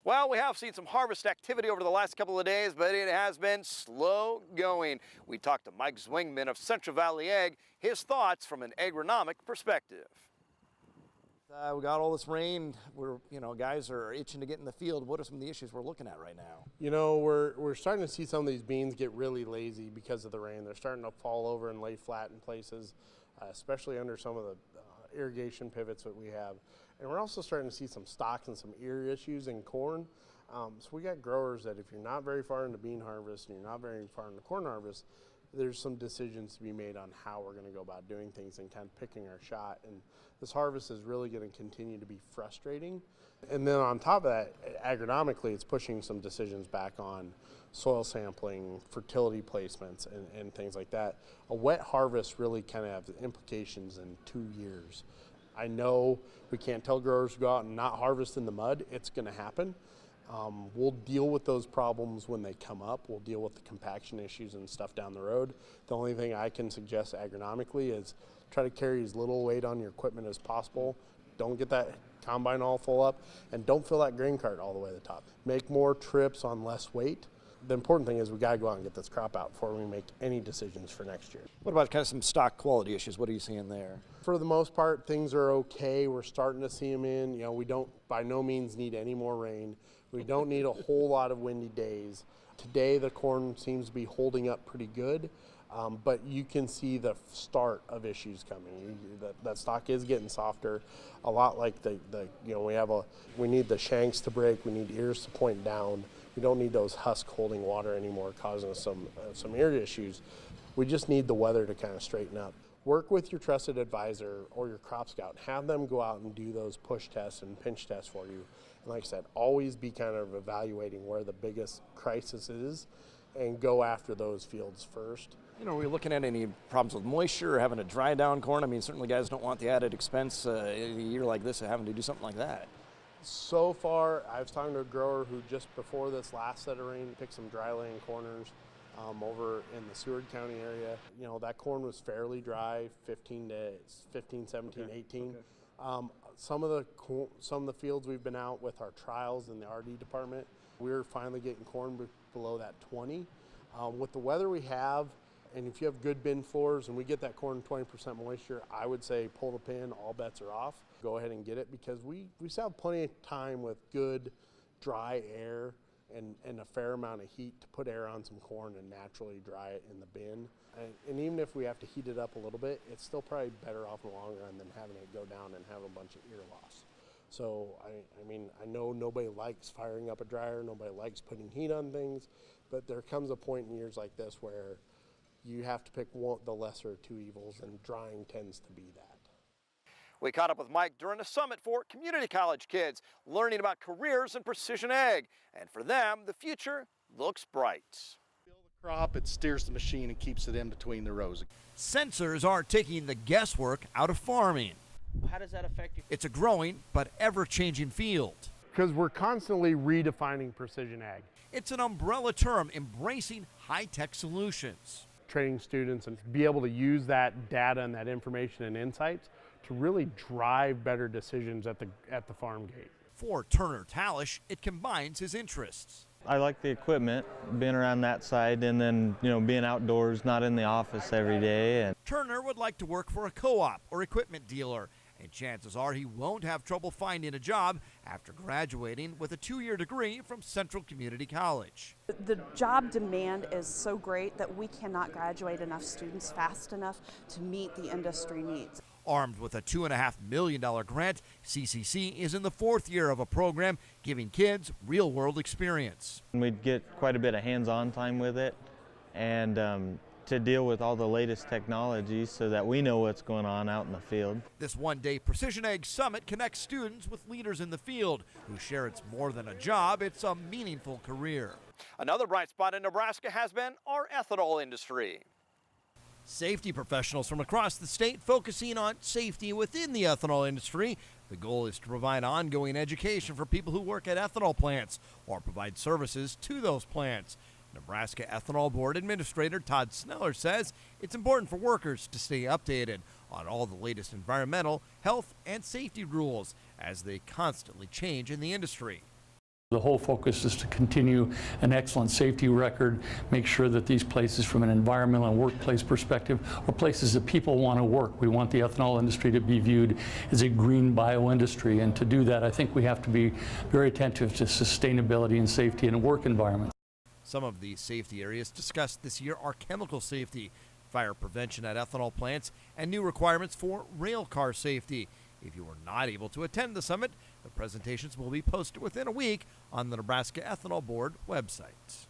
Well, we have seen some harvest activity over the last couple of days, but it has been slow going. We talked to Mike Zwingman of Central Valley Ag, his thoughts from an agronomic perspective. We got all this rain. Guys are itching to get in the field. What are some of the issues we're looking at right now? You know, we're starting to see some of these beans get really lazy because of the rain. They're starting to fall over and lay flat in places, especially under some of the irrigation pivots that we have. And we're also starting to see some stalk and some ear issues in corn. So we got growers that if you're not very far into bean harvest and you're not very far into corn harvest, there's some decisions to be made on how we're going to go about doing things and kind of picking our shot. And this harvest is really going to continue to be frustrating. And then on top of that, agronomically, it's pushing some decisions back on soil sampling, fertility placements, and things like that. A wet harvest really kind of has implications in 2 years. I know we can't tell growers to go out and not harvest in the mud. It's going to happen. We'll deal with those problems when they come up. We'll deal with the compaction issues and stuff down the road. The only thing I can suggest agronomically is try to carry as little weight on your equipment as possible. Don't get that combine all full up, and don't fill that grain cart all the way to the top. Make more trips on less weight. The important thing is we got to go out and get this crop out before we make any decisions for next year. What about kind of some stock quality issues? What are you seeing there? For the most part, things are okay. We're starting to see them in. You know, we don't by no means need any more rain. We don't need a whole lot of windy days. Today the corn seems to be holding up pretty good, but you can see the start of issues coming. That stalk is getting softer, a lot like we need the shanks to break. We need ears to point down. We don't need those husks holding water anymore, causing us some ear issues. We just need the weather to kind of straighten up. Work with your trusted advisor or your crop scout. Have them go out and do those push tests and pinch tests for you. And like I said, always be kind of evaluating where the biggest crisis is and go after those fields first. You know, are we looking at any problems with moisture or having to dry down corn? I mean, certainly guys don't want the added expense in a year like this of having to do something like that. So far, I was talking to a grower who just before this last set of rain picked some dry laying corners over in the Seward County area. You know, that corn was fairly dry, 15, 17, okay. 18. Okay. Some of the fields we've been out with our trials in the RD department, we're finally getting corn below that 20. With the weather we have, and if you have good bin floors and we get that corn 20% moisture, I would say pull the pin, all bets are off. Go ahead and get it, because we still have plenty of time with good dry air and a fair amount of heat to put air on some corn and naturally dry it in the bin. And even if we have to heat it up a little bit, it's still probably better off in the long run than having it go down and have a bunch of ear loss. So, I mean, I know nobody likes firing up a dryer, nobody likes putting heat on things, but there comes a point in years like this where you have to pick the lesser of two evils, and drying tends to be that. We caught up with Mike during a summit for community college kids, learning about careers in precision ag. And for them, the future looks bright. The crop, it steers the machine and keeps it in between the rows. Sensors are taking the guesswork out of farming. How does that affect you? It's a growing but ever-changing field. Because we're constantly redefining precision ag. It's an umbrella term embracing high-tech solutions. Training students and be able to use that data and that information and insights to really drive better decisions at the farm gate. For Turner Talish, it combines his interests. I like the equipment, being around that side, and then, you know, being outdoors, not in the office every day. And Turner would like to work for a co-op or equipment dealer, and chances are he won't have trouble finding a job after graduating with a 2-year degree from Central Community College. The job demand is so great that we cannot graduate enough students fast enough to meet the industry needs. Armed with a $2.5 million grant, CCC is in the 4th year of a program giving kids real-world experience. we'd get quite a bit of hands-on time with it, and to deal with all the latest technologies so that we know what's going on out in the field. This one-day Precision Ag Summit connects students with leaders in the field who share it's more than a job, it's a meaningful career. Another bright spot in Nebraska has been our ethanol industry. Safety professionals from across the state focusing on safety within the ethanol industry. The goal is to provide ongoing education for people who work at ethanol plants or provide services to those plants. Nebraska Ethanol Board Administrator Todd Sneller says it's important for workers to stay updated on all the latest environmental, health, and safety rules as they constantly change in the industry. The whole focus is to continue an excellent safety record, make sure that these places from an environmental and workplace perspective are places that people want to work. We want the ethanol industry to be viewed as a green bio industry, and to do that I think we have to be very attentive to sustainability and safety in a work environment. Some of the safety areas discussed this year are chemical safety, fire prevention at ethanol plants, and new requirements for rail car safety. If you were not able to attend the summit, the presentations will be posted within a week on the Nebraska Ethanol Board website.